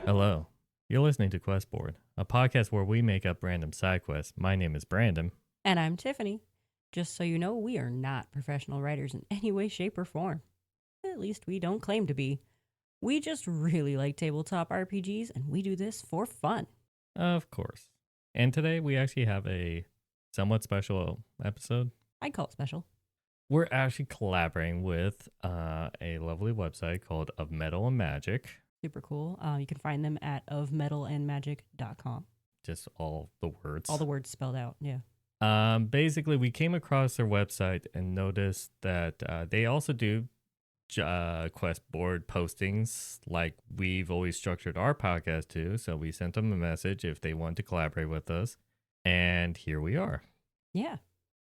Hello. You're listening to Questboard, a podcast where we make up random side quests. My name is Brandon. And I'm Tiffany. Just so you know, we are not professional writers in any way, shape, or form. At least we don't claim to be. We just really like tabletop RPGs, and we do this for fun. Of course. And today we actually have a somewhat special episode. I'd call it special. We're actually collaborating with a lovely website called Of Metal and Magic. Super cool. You can find them at ofmetalandmagic.com. Just all the words. All the words spelled out, yeah. Basically, we came across their website and noticed that they also do quest board postings like we've always structured our podcast to. So we sent them a message if they want to collaborate with us. And here we are. Yeah.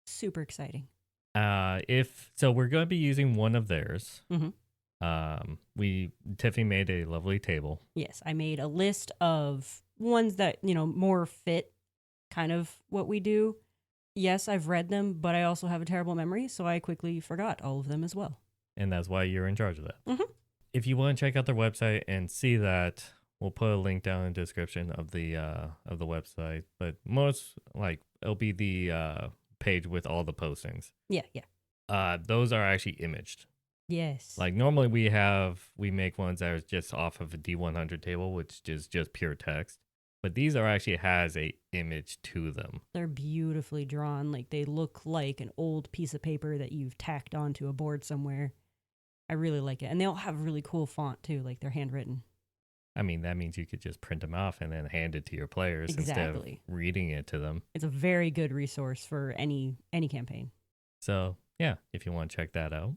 Super exciting. We're going to be using one of theirs. Mm-hmm. Tiffany made a lovely table. Yes, I made a list of ones that, more fit kind of what we do. Yes, I've read them, but I also have a terrible memory, so I quickly forgot all of them as well. And that's why you're in charge of that. Mm-hmm. If you want to check out their website and see that, we'll put a link down in the description of the website. But it'll be the page with all the postings. Yeah. Those are actually imaged. Yes. Like normally we make ones that are just off of a D100 table, which is just pure text. But these are actually has a image to them. They're beautifully drawn. Like they look like an old piece of paper that you've tacked onto a board somewhere. I really like it. And they all have really cool font too, like they're handwritten. I mean, that means you could just print them off and then hand it to your players instead of reading it to them. It's a very good resource for any campaign. So, yeah, if you want to check that out.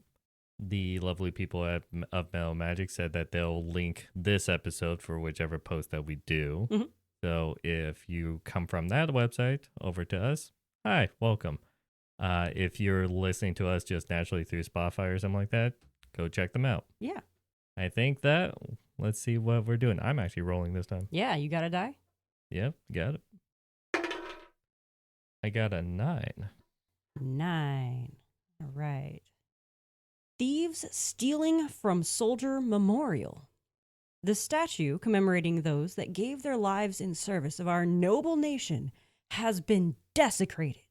The lovely people at Of Metal Magic said that they'll link this episode for whichever post that we do. Mm-hmm. So if you come from that website over to us, hi, welcome. If you're listening to us just naturally through Spotify or something like that, go check them out. Yeah. I think let's see what we're doing. I'm actually rolling this time. Yeah, you got a die? Yep, got it. I got a 9. 9. All right. Thieves stealing from Soldier Memorial. The statue commemorating those that gave their lives in service of our noble nation has been desecrated.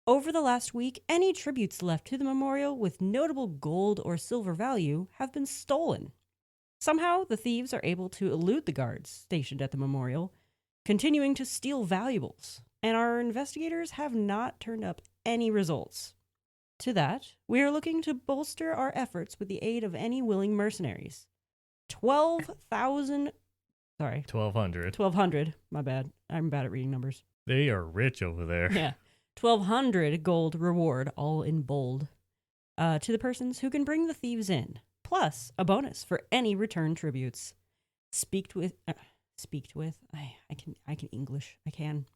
Over the last week, any tributes left to the memorial with notable gold or silver value have been stolen. Somehow, the thieves are able to elude the guards stationed at the memorial, continuing to steal valuables, and our investigators have not turned up any results. To that, we are looking to bolster our efforts with the aid of any willing mercenaries. 12,000... Sorry. 1,200. 1,200. My bad. I'm bad at reading numbers. They are rich over there. Yeah. 1,200 gold reward, all in bold, to the persons who can bring the thieves in, plus a bonus for any return tributes. Speak with... I can English. I can.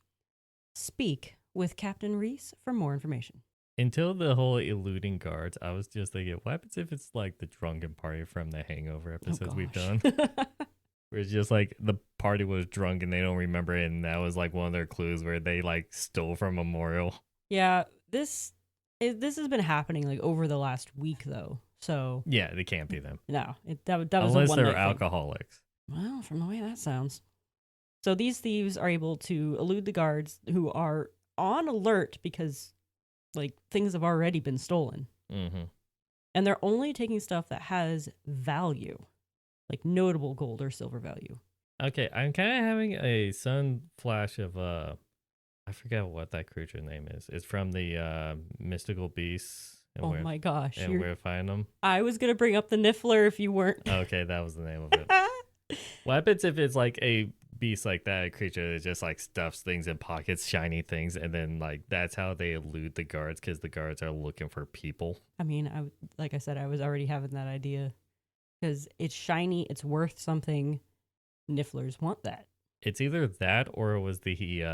Speak with Captain Reese for more information. Until the whole eluding guards, I was just thinking, what happens if it's like the drunken party from the Hangover episodes we've done? Where it's just like the party was drunk and they don't remember it, and that was like one of their clues where they like stole from a memorial. Yeah, this has been happening like over the last week though. So yeah, they can't be them. No, that was unless a one-night they're alcoholics. Well, from the way that sounds. So these thieves are able to elude the guards who are on alert because like things have already been stolen. Mm-hmm. And they're only taking stuff that has value, like notable gold or silver value. Okay, I'm kind of having a sudden flash of I forget what that creature name is. It's from the mystical beasts. And my gosh. And where to find them. I was going to bring up the Niffler if you weren't. Okay, that was the name of it. What happens if it's like a beast like that, a creature that just like stuffs things in pockets, shiny things, and then like that's how they elude the guards because the guards are looking for people? I mean, like I said, I was already having that idea because it's shiny, it's worth something. Nifflers want that. It's either that or it was the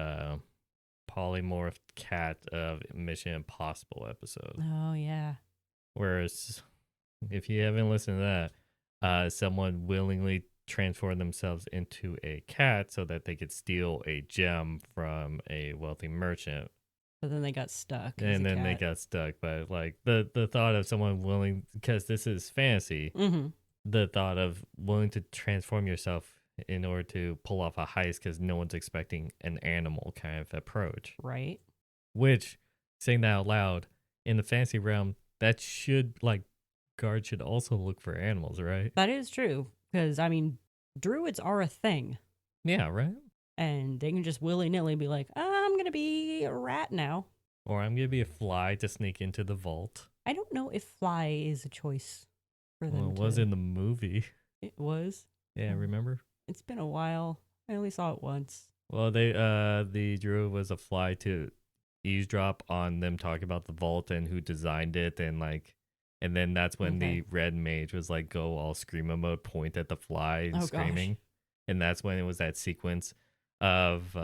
polymorphed cat of Mission Impossible episode. Oh yeah. Whereas if you haven't listened to that, someone willingly transformed themselves into a cat so that they could steal a gem from a wealthy merchant. But then they got stuck. And then they got stuck. But like the thought of someone willing, because this is fantasy, mm-hmm. the thought of willing to transform yourself in order to pull off a heist because no one's expecting an animal kind of approach. Right. Which, saying that out loud, in the fantasy realm, that should, like, guards should also look for animals, right? That is true. Because, I mean, druids are a thing. Yeah, right? And they can just willy-nilly be like, I'm going to be a rat now. Or I'm going to be a fly to sneak into the vault. I don't know if fly is a choice for them. Well, it was in the movie. It was? Yeah, Oh. remember? It's been a while. I only saw it once. Well, the druid was a fly to eavesdrop on them talking about the vault and who designed it, and then that's when the red mage was like, go all screamo mode, point at the fly and screaming. Gosh. And that's when it was that sequence of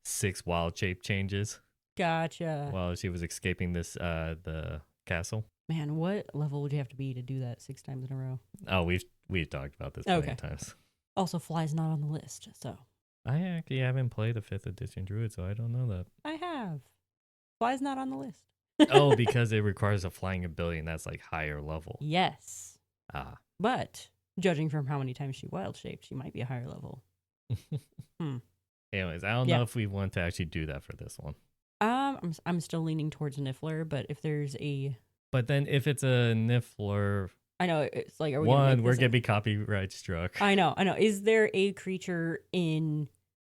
6 wild shape changes. Gotcha. While she was escaping the castle. Man, what level would you have to be to do that 6 times in a row? Oh, we've talked about this many times. Also, fly's not on the list, so. I actually haven't played a 5th edition druid, so I don't know that. I have. Fly's not on the list. Oh, because it requires a flying ability, and that's like higher level. Yes. Ah. But judging from how many times she wild shaped, she might be a higher level. Anyways, I don't know if we want to actually do that for this one. I'm still leaning towards Niffler, but if there's a... But then if it's a Niffler... I know, it's like... Are we we're going to be copyright struck. I know. Is there a creature in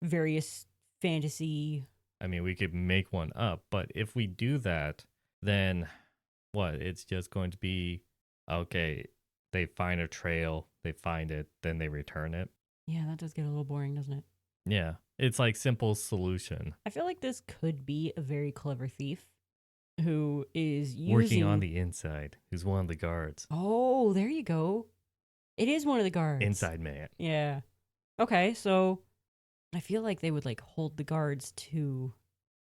various fantasy... I mean, we could make one up, but if we do that, then what? It's just going to be, okay, they find a trail, they find it, then they return it. Yeah, that does get a little boring, doesn't it? Yeah, it's like simple solution. I feel like this could be a very clever thief who is working on the inside, who's one of the guards. Oh, there you go. It is one of the guards. Inside man. Yeah. Okay, so I feel like they would like hold the guards to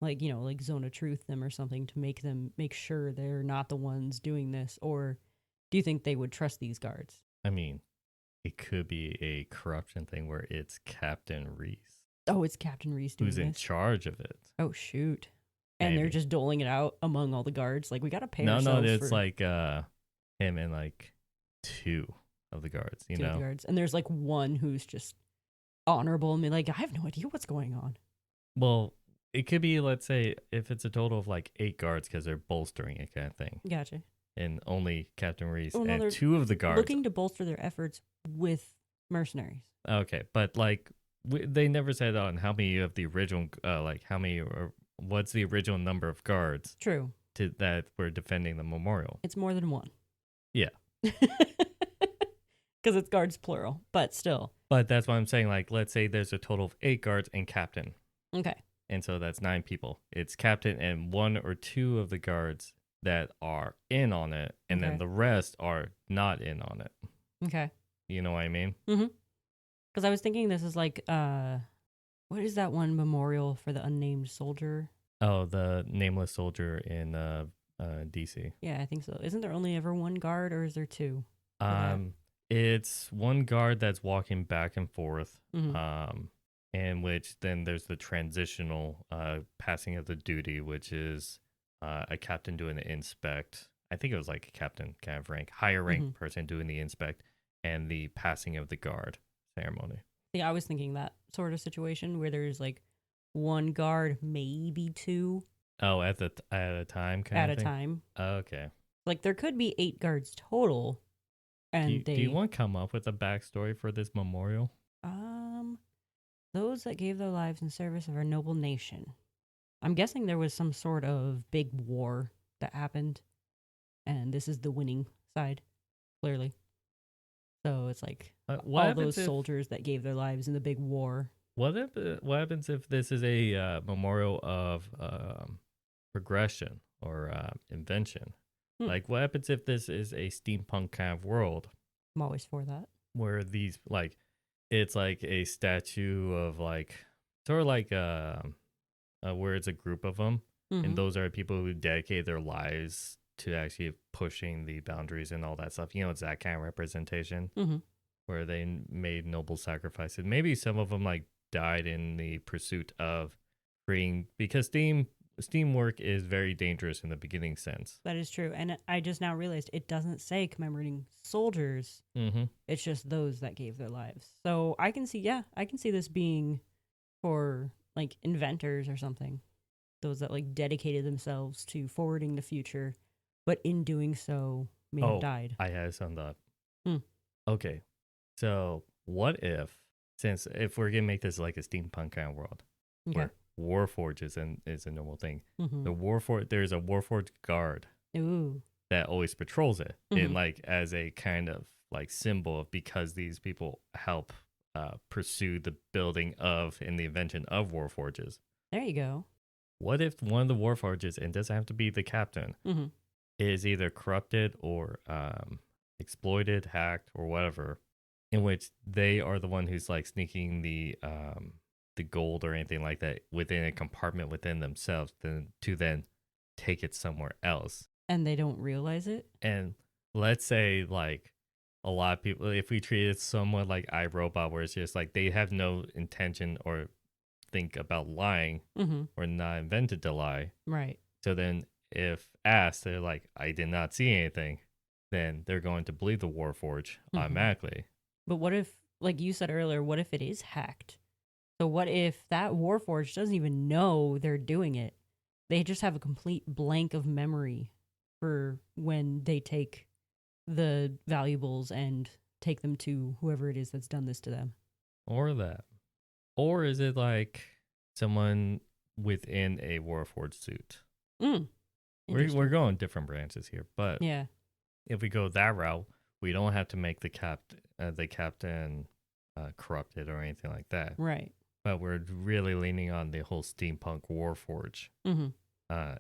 like, you know, like zone of truth them or something to make sure they're not the ones doing this. Or do you think they would trust these guards? I mean, it could be a corruption thing where it's Captain Reese. Oh, it's Captain Reese doing who's in charge of it. Oh, shoot. And they're just doling it out among all the guards. Like, we got to pay ourselves. No, it's like him and like 2 of the guards, you know? Of the guards. And there's like one who's just honorable and be like, I have no idea what's going on. Well, it could be, let's say, if it's a total of like 8 guards because they're bolstering it kind of thing. Gotcha. And only Captain Reese and 2 of the guards. Looking to bolster their efforts with mercenaries. Okay, but like they never said on how many of the original, like how many or what's the original number of guards. True. That were defending the memorial. It's more than 1. Yeah. Because it's guards plural, but still. But that's what I'm saying. Like, let's say there's a total of 8 guards and captain. Okay. And so that's 9 people. It's captain and 1 or 2 of the guards that are in on it, and then the rest are not in on it. Okay. You know what I mean? Mm-hmm. Because I was thinking this is like, what is that one memorial for the unnamed soldier? Oh, the nameless soldier in DC. Yeah, I think so. Isn't there only ever 1 guard, or is there 2? It's 1 guard that's walking back and forth. Mm-hmm. In which then there's the transitional passing of the duty, which is a captain doing the inspect. I think it was like a captain kind of rank, higher rank person doing the inspect, and the passing of the guard ceremony. Yeah, I was thinking that sort of situation where there's like 1 guard, maybe 2. Oh, at a time kind of thing? At a time. Oh, okay. Like there could be 8 guards total. And do you want to come up with a backstory for this memorial? Those that gave their lives in service of our noble nation. I'm guessing there was some sort of big war that happened, and this is the winning side, clearly. So it's like all those soldiers that gave their lives in the big war. What happens if this is a memorial of progression or invention? Like, what happens if this is a steampunk kind of world? I'm always for that. Where these, like, it's like a statue of, like, sort of like where it's a group of them. And those are people who dedicate their lives to actually pushing the boundaries and all that stuff. You know, it's that kind of representation where they made noble sacrifices. Maybe some of them, like, died in the pursuit of freeing, because Steam steamwork is very dangerous in the beginning sense. That is true. And I just now realized it doesn't say commemorating soldiers. Mm-hmm. It's just those that gave their lives. So I can see this being for like inventors or something. Those that like dedicated themselves to forwarding the future, but in doing so may have died. I had summed up. Hmm. Okay, so what if we're gonna make this like a steampunk kind of world, Okay. where warforge is a normal thing. Mm-hmm. There's a warforged guard Ooh. that always patrols it, Mhm. in like as a kind of like symbol of, because these people help pursue the building of and the invention of warforges. There you go. What if one of the warforges, and doesn't have to be the captain, Mm-hmm. is either corrupted or exploited, hacked, or whatever, in which they are the one who's like sneaking the gold or anything like that within a compartment within themselves, then take it somewhere else. And they don't realize it? And let's say like a lot of people, if we treat it somewhat like iRobot, where it's just like they have no intention or think about lying, Mm-hmm. or not invented to lie. Right. So then if asked, they're like, I did not see anything, then they're going to believe the Warforge automatically. But what if, like you said earlier, what if it is hacked? So what if that Warforged doesn't even know they're doing it? They just have a complete blank of memory for when they take the valuables and take them to whoever it is that's done this to them. Or that. Or is it like someone within a Warforged suit? We're going different branches here, but yeah, if we go that route, we don't have to make the captain corrupted or anything like that. right. But we're really leaning on the whole steampunk Warforge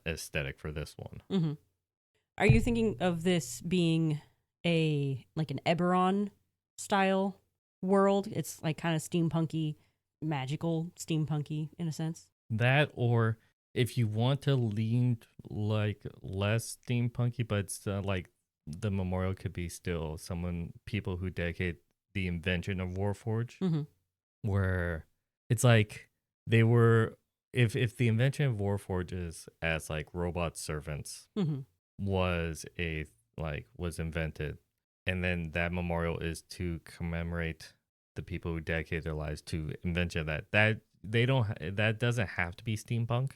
aesthetic for this one. Mm-hmm. Are you thinking of this being an Eberron style world? It's like kind of steampunky, magical steampunky in a sense. That, or if you want to lean like less steampunky, but it's like the memorial could be still people who dedicate the invention of Warforge, where it's like they were, if the invention of Warforges as like robot servants was invented, and then that memorial is to commemorate the people who dedicated their lives to invention that doesn't have to be steampunk.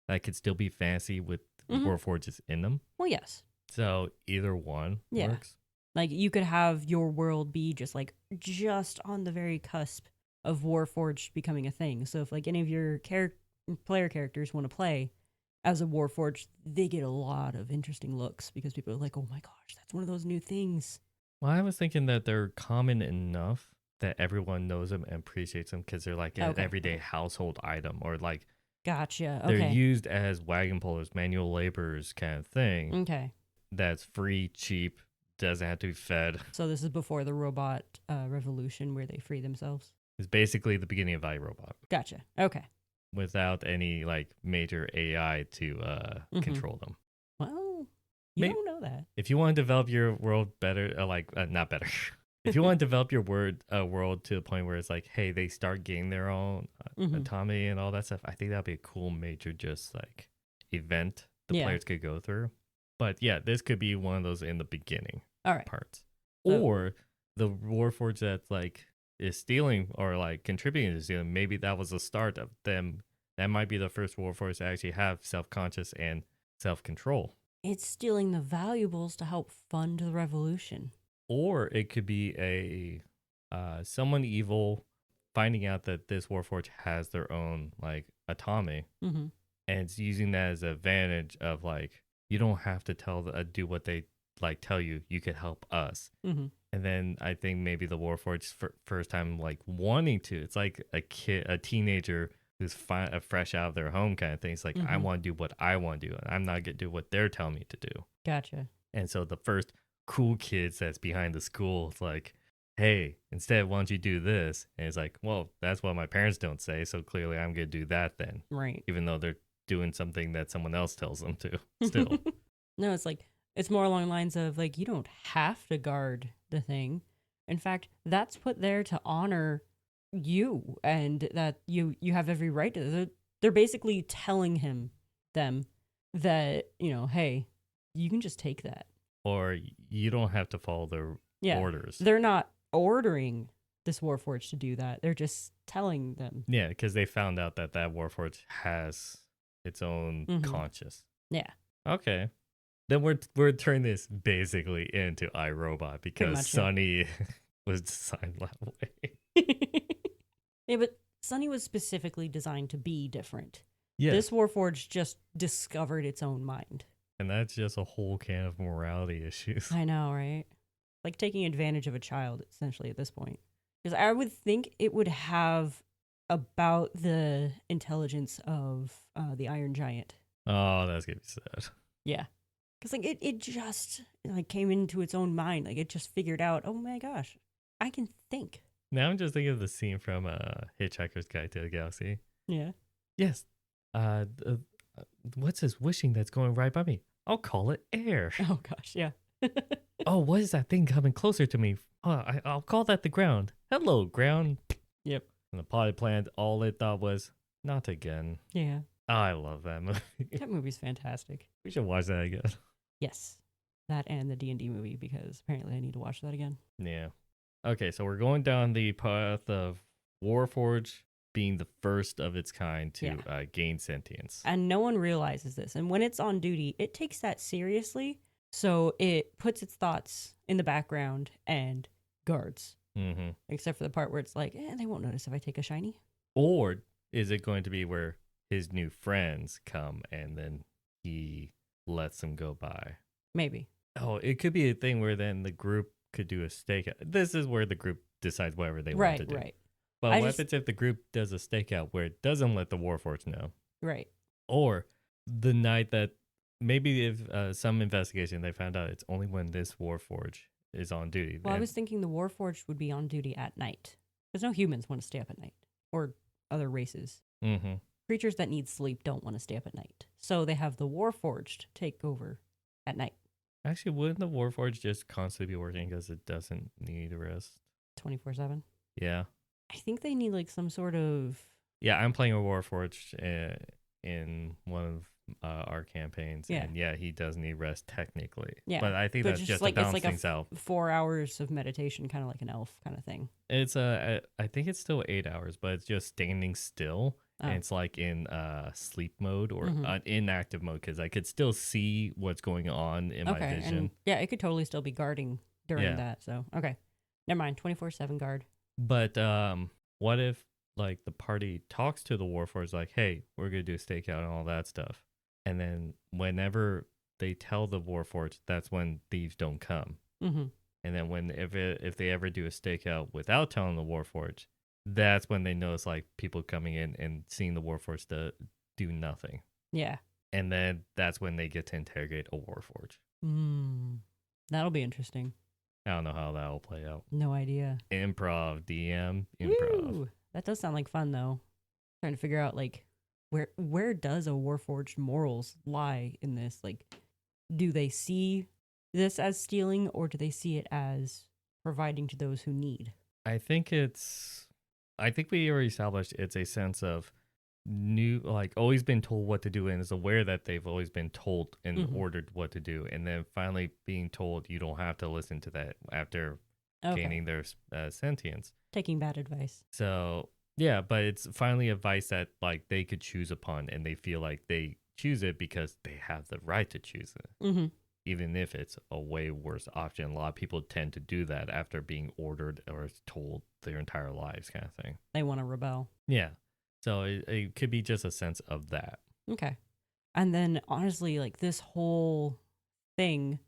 That could still be fancy with Warforges in them. Well, yes. So either one works. Like you could have your world be just on the very cusp of Warforged becoming a thing. So if like any of your player characters want to play as a Warforged, they get a lot of interesting looks because people are like, oh my gosh, that's one of those new things. Well, I was thinking that they're common enough that everyone knows them and appreciates them because they're like an everyday household item, or like gotcha. They're used as wagon pullers, manual laborers kind of thing. Okay. That's free, cheap, doesn't have to be fed. So this is before the robot revolution where they free themselves? It's basically the beginning of iRobot. Gotcha. Okay. Without any like major AI to control them. Well, you don't know that. If you want to develop your world better, not better. If you want to develop your world to the point where it's like, hey, they start getting their own autonomy and all that stuff, I think that'd be a cool major just like event the players could go through. But yeah, this could be one of those in the beginning parts. Or the Warforged that's like is stealing or like contributing to stealing, maybe that was the start of them. That might be the first Warforged to actually have self-conscious and self-control. It's stealing the valuables to help fund the revolution. Or it could be someone evil finding out that this Warforged has their own like autonomy, and it's using that as an advantage of like, you don't have to do what they like tell you. You could help us. And then I think maybe the Warforged's first time like wanting to. It's like a teenager who's fresh out of their home kind of thing. It's like, I want to do what I want to do, and I'm not going to do what they're telling me to do. Gotcha. And so the first cool kids that's behind the school, it's like, hey, instead, why don't you do this? And it's like, well, that's what my parents don't say, so clearly I'm going to do that then. Right. Even though they're doing something that someone else tells them to still. No, it's like, it's more along the lines of like, you don't have to guard the thing. In fact, that's put there to honor you, and that you have every right to. They're basically telling him them that, hey, you can just take that. Or you don't have to follow their Yeah. orders. They're not ordering this Warforged to do that. They're just telling them. Yeah, because they found out that Warforged has its own conscious. Yeah. Okay. Then we're turning this basically into iRobot because much, Sunny was designed that way. Yeah, but Sunny was specifically designed to be different. Yeah. This Warforged just discovered its own mind. And that's just a whole can of morality issues. I know, right? Like taking advantage of a child, essentially, at this point. Because I would think it would have about the intelligence of the Iron Giant. Oh, that's gonna be sad. Yeah. Because like it just like came into its own mind. Like it just figured out, oh my gosh, I can think. Now I'm just thinking of the scene from Hitchhiker's Guide to the Galaxy. Yeah. Yes. What's this wishing that's going right by me? I'll call it air. Oh gosh, yeah. Oh, what is that thing coming closer to me? I'll call that the ground. Hello, ground. Yep. And the potted plant, all it thought was, not again. Yeah. I love that movie. That movie's fantastic. We should watch that again. Yes. That and the D&D movie, because apparently I need to watch that again. Yeah. Okay, so we're going down the path of Warforged being the first of its kind to gain sentience. And no one realizes this. And when it's on duty, it takes that seriously. So it puts its thoughts in the background and guards. Mm-hmm. Except for the part where it's like, they won't notice if I take a shiny. Or is it going to be where his new friends come and then he lets them go by? Maybe. Oh, it could be a thing where then the group could do a stakeout. This is where the group decides whatever they want to do. Right. But what if the group does a stakeout where it doesn't let the Warforged know? Right. Or the night that maybe if some investigation they found out it's only when this Warforged is on duty. Well, I was thinking the Warforged would be on duty at night. Because no humans want to stay up at night. Or other races. Mm-hmm. Creatures that need sleep don't want to stay up at night. So they have the Warforged take over at night. Actually, wouldn't the Warforged just constantly be working because it doesn't need rest? 24/7? Yeah. I think they need like some sort of... Yeah, I'm playing a Warforged in one of our campaigns. Yeah. And he does need rest technically. Yeah. But I think that's just like, to balance it's like things out. 4 hours of meditation, kind of like an elf kind of thing. It's I think it's still 8 hours, but it's just standing still. Oh. And it's like in sleep mode or inactive mode because I could still see what's going on in my vision. And it could totally still be guarding during that. So, okay. Never mind. 24/7 guard. But what if like the party talks to the Warforged like, hey, we're going to do a stakeout and all that stuff. And then whenever they tell the Warforged, that's when thieves don't come. Mm-hmm. And then if they ever do a stakeout without telling the Warforged, that's when they notice like people coming in and seeing the Warforged do nothing. Yeah. And then that's when they get to interrogate a Warforged. That'll be interesting. I don't know how that'll play out. No idea. Improv. Woo! That does sound like fun though. Trying to figure out like where does a Warforged morals lie in this? Like, do they see this as stealing or do they see it as providing to those who need? I think we already established it's a sense of always been told what to do and is aware that they've always been told and ordered what to do. And then finally being told you don't have to listen to that after gaining their sentience. Taking bad advice. So, yeah, but it's finally advice that like they could choose upon and they feel like they choose it because they have the right to choose it. Mm-hmm. Even if it's a way worse option. A lot of people tend to do that after being ordered or told their entire lives kind of thing. They want to rebel. Yeah. So it could be just a sense of that. Okay. And then honestly, like this whole thing,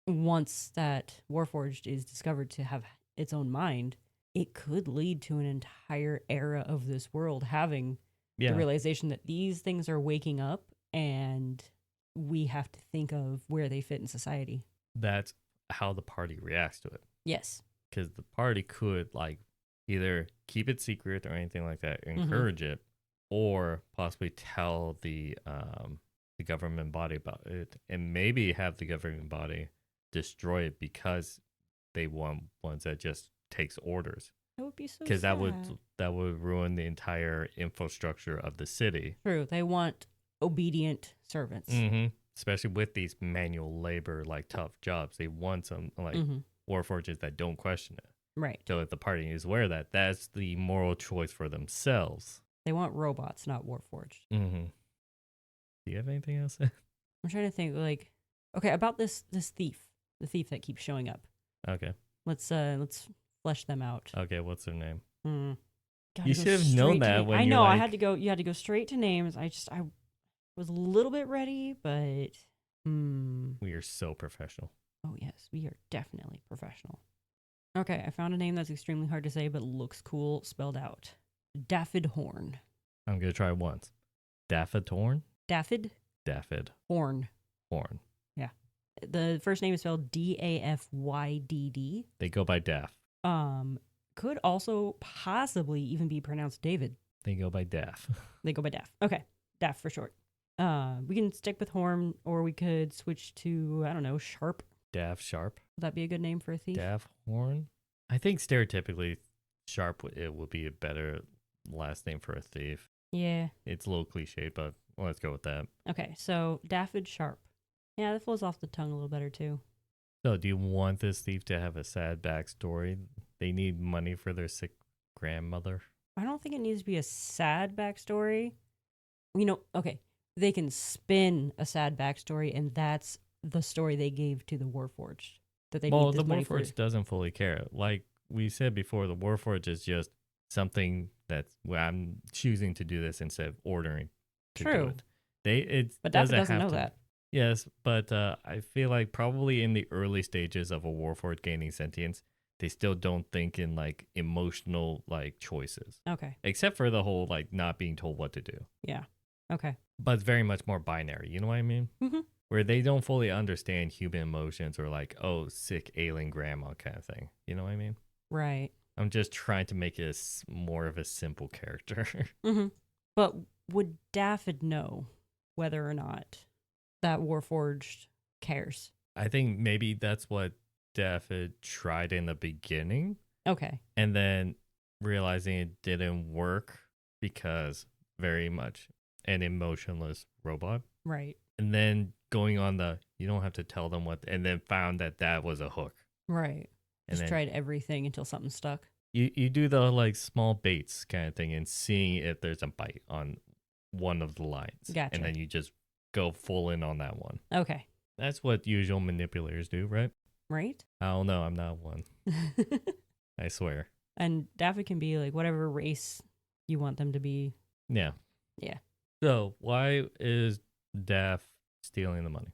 once that Warforged is discovered to have its own mind, it could lead to an entire era of this world having the realization that these things are waking up and we have to think of where they fit in society. That's how the party reacts to it. Yes. Because the party could like either keep it secret or anything like that, encourage it, or possibly tell the government body about it, and maybe have the government body destroy it because they want ones that just takes orders. That would be so sad. Because that would ruin the entire infrastructure of the city. True. They want obedient servants. Mm-hmm. Especially with these manual labor, like tough jobs. They want some like warforges that don't question it. Right. So if the party is aware of that, that's the moral choice for themselves. They want robots, not warforged. Mm-hmm. Do you have anything else? I'm trying to think, like, okay, about this thief, the thief that keeps showing up. Okay. Let's flesh them out. Okay, what's their name? Gotta You go should have known straight to that na- when I you're know. I like- had to go. You had to go straight to names. I was a little bit ready, but We are so professional. oh yes, we are definitely professional. Okay, I found a name that's extremely hard to say but looks cool spelled out. Daffid Horn. I'm going to try once. Daffitorn? Daffid Daffid. Horn. Horn. Yeah. The first name is spelled Dafydd. They go by Daff. Could also possibly even be pronounced David. They go by Daff. They go by Daff. Okay. Daff for short. We can stick with Horn, or we could switch to, I don't know, Sharp. Daff Sharp. Would that be a good name for a thief? Daff Horn. I think stereotypically Sharp it would be a better last name for a thief. Yeah. It's a little cliche, but let's go with that. Okay, so Daffid Sharp. Yeah, that flows off the tongue a little better too. So do you want this thief to have a sad backstory? They need money for their sick grandmother. I don't think it needs to be a sad backstory. You know, okay, they can spin a sad backstory, and that's the story they gave to the Warforged. That they need The this money for. Warforged doesn't fully care. Like we said before, the Warforged is just something that's I'm choosing to do this instead of ordering to do True. it. But Daffid doesn't have know to. that. Yes, but I feel like probably in the early stages of a Warforged gaining sentience, they still don't think in like emotional like choices, Okay. except for the whole like not being told what to do. Yeah. Okay. But it's very much more binary. You know what I mean? Mm-hmm. Where they don't fully understand human emotions or like, oh, sick ailing grandma kind of thing. You know what I mean? Right. I'm just trying to make it more of a simple character. Mm-hmm. But would Daffid know whether or not that Warforged cares? I think maybe that's what Daffid tried in the beginning. Okay. And then realizing it didn't work because very much an emotionless robot. Right. And then going on you don't have to tell them what, and then found that was a hook. Right. And Just then tried everything until something stuck. you do the like small baits kind of thing and seeing if there's a bite on one of the lines. Gotcha. And then you just go full in on that one. Okay. That's what usual manipulators do, right? Right? I don't know. I'm not one. I swear. And Daffid can be like whatever race you want them to be. Yeah. Yeah. So why is Daff stealing the money?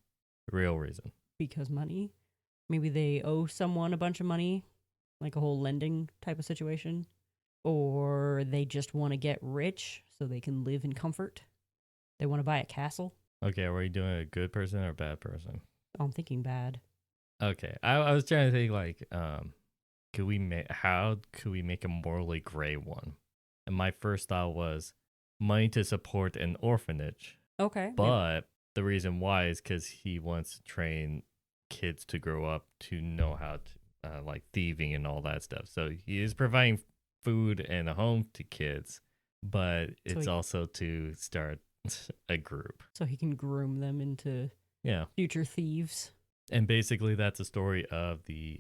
The real reason. Because money. Maybe they owe someone a bunch of money, like a whole lending type of situation. Or they just want to get rich so they can live in comfort. They want to buy a castle. Okay, are we doing a good person or a bad person? Oh, I'm thinking bad. Okay, I was trying to think like, how could we make a morally gray one? And my first thought was money to support an orphanage. Okay. But the reason why is because he wants to train kids to grow up to know how to like thieving and all that stuff. So he is providing food and a home to kids, but it's also to start a group. So he can groom them into future thieves. And basically that's a story of the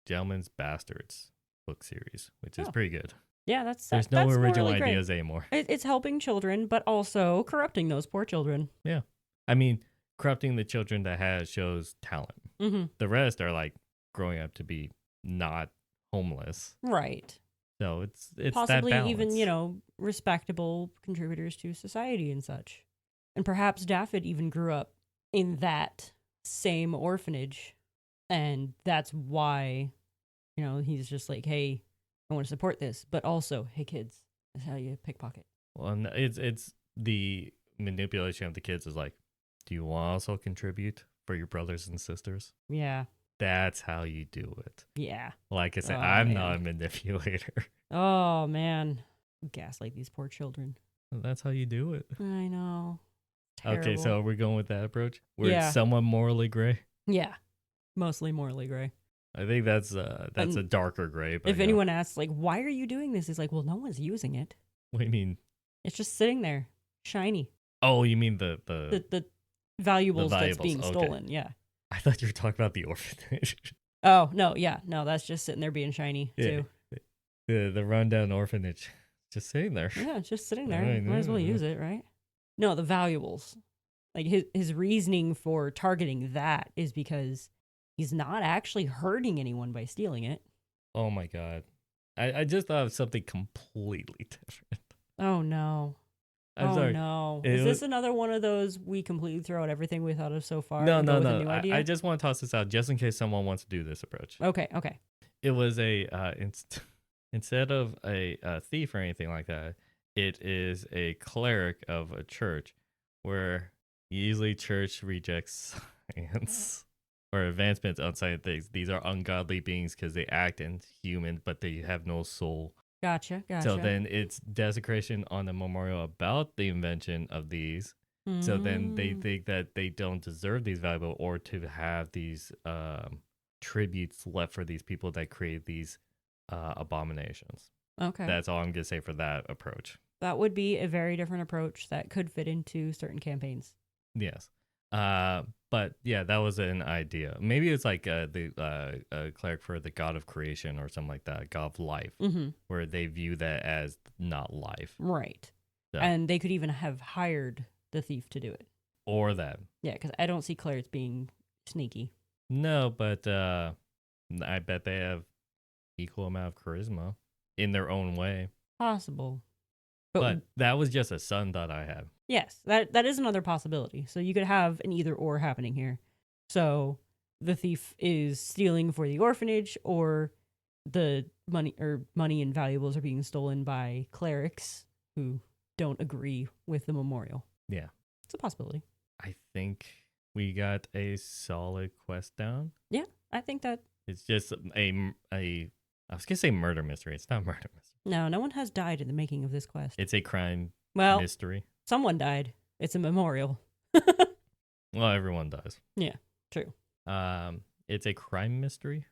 Gentleman's Bastards book series, which is pretty good. Yeah, there's no original morally ideas great. anymore. It's helping children, but also corrupting those poor children. Yeah. I mean, corrupting the children that shows talent. Mm-hmm. The rest are like growing up to be not homeless. Right. So it's possibly that even, respectable contributors to society and such. And perhaps Daffid even grew up in that same orphanage. And that's why, he's just like, hey, I want to support this. But also, hey, kids, that's how you pickpocket. Well, and it's the manipulation of the kids is like, do you also contribute for your brothers and sisters? Yeah. That's how you do it. Yeah. Like I said, I'm not a manipulator. Oh, man. Gaslight these poor children. That's how you do it. I know. Okay, so we're going with that approach? Where it's somewhat morally gray? Yeah. Mostly morally gray. I think that's a darker gray. But if anyone asks, like, why are you doing this? He's like, well, no one's using it. What do you mean? It's just sitting there. Shiny. Oh, you mean the The valuables that's valuables, being okay. stolen. Yeah. I thought you were talking about the orphanage. Oh, no. Yeah. No, that's just sitting there being shiny, Yeah. too. The rundown orphanage. Just sitting there. Yeah, it's just sitting I there. Might as well know. use it, right? No, the valuables. Like his reasoning for targeting that is because he's not actually hurting anyone by stealing it. Oh my god. I just thought of something completely different. Oh no. I'm Oh sorry. no. It Is was- this another one of those we completely throw out everything we thought of so far No, and no, go with a no. new idea? I just want to toss this out just in case someone wants to do this approach. Okay, okay. It was a instead of a thief or anything like that, it is a cleric of a church where usually church rejects science or advancements outside things. These are ungodly beings because they act inhuman, but they have no soul. Gotcha. So then it's desecration on the memorial about the invention of these. So then they think that they don't deserve these valuable or to have these tributes left for these people that create these abominations. Okay. That's all I'm gonna say for that approach. That would be a very different approach that could fit into certain campaigns. Yes. But yeah, that was an idea. Maybe it's like the cleric for the god of creation or something like that, god of life, where they view that as not life. Right. So. And they could even have hired the thief to do it. Or that. Yeah, because I don't see clerics being sneaky. No, but I bet they have equal amount of charisma in their own way. Possible. But that was just a sun thought I had. Yes, that is another possibility. So you could have an either or happening here. So the thief is stealing for the orphanage, or the money and valuables are being stolen by clerics who don't agree with the memorial. Yeah. It's a possibility. I think we got a solid quest down. Yeah, I think that. It's just a I was gonna say murder mystery. It's not murder mystery. No one has died in the making of this quest. It's a crime mystery. Someone died. It's a memorial. Well, everyone does. Yeah, true. It's a crime mystery,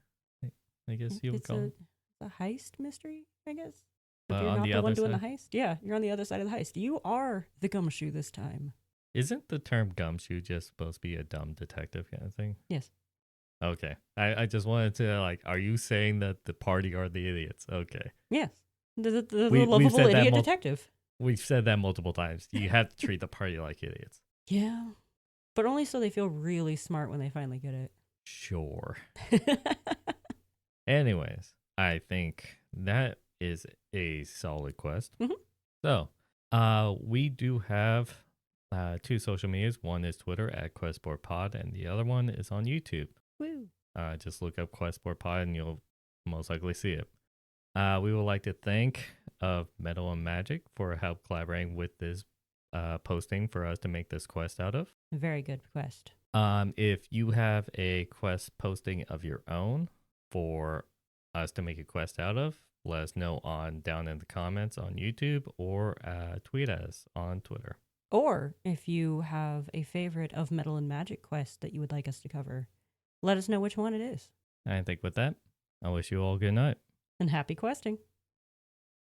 I guess you would call it. A heist mystery, I guess. If On you're not the the one other doing the side? heist. Yeah, you're on the other side of the heist. You are the gumshoe this time. Isn't the term gumshoe just supposed to be a dumb detective kind of thing? Yes. Okay. I just wanted to are you saying that the party are the idiots? Okay. Yes. The We've lovable said that idiot detective. We've said that multiple times. You have to treat the party like idiots. Yeah. But only so they feel really smart when they finally get it. Sure. Anyways, I think that is a solid quest. Mhm. So, we do have 2 social medias. One is Twitter at QuestBoardPod, and the other one is on YouTube. Woo. Just look up QuestBoardPod, and you'll most likely see it. We would like to thank Metal and Magic for help collaborating with this posting for us to make this quest out of. Very good quest. If you have a quest posting of your own for us to make a quest out of, let us know down in the comments on YouTube or tweet us on Twitter. Or if you have a favorite of Metal and Magic quest that you would like us to cover, let us know which one it is. I think with that, I wish you all good night. And happy questing.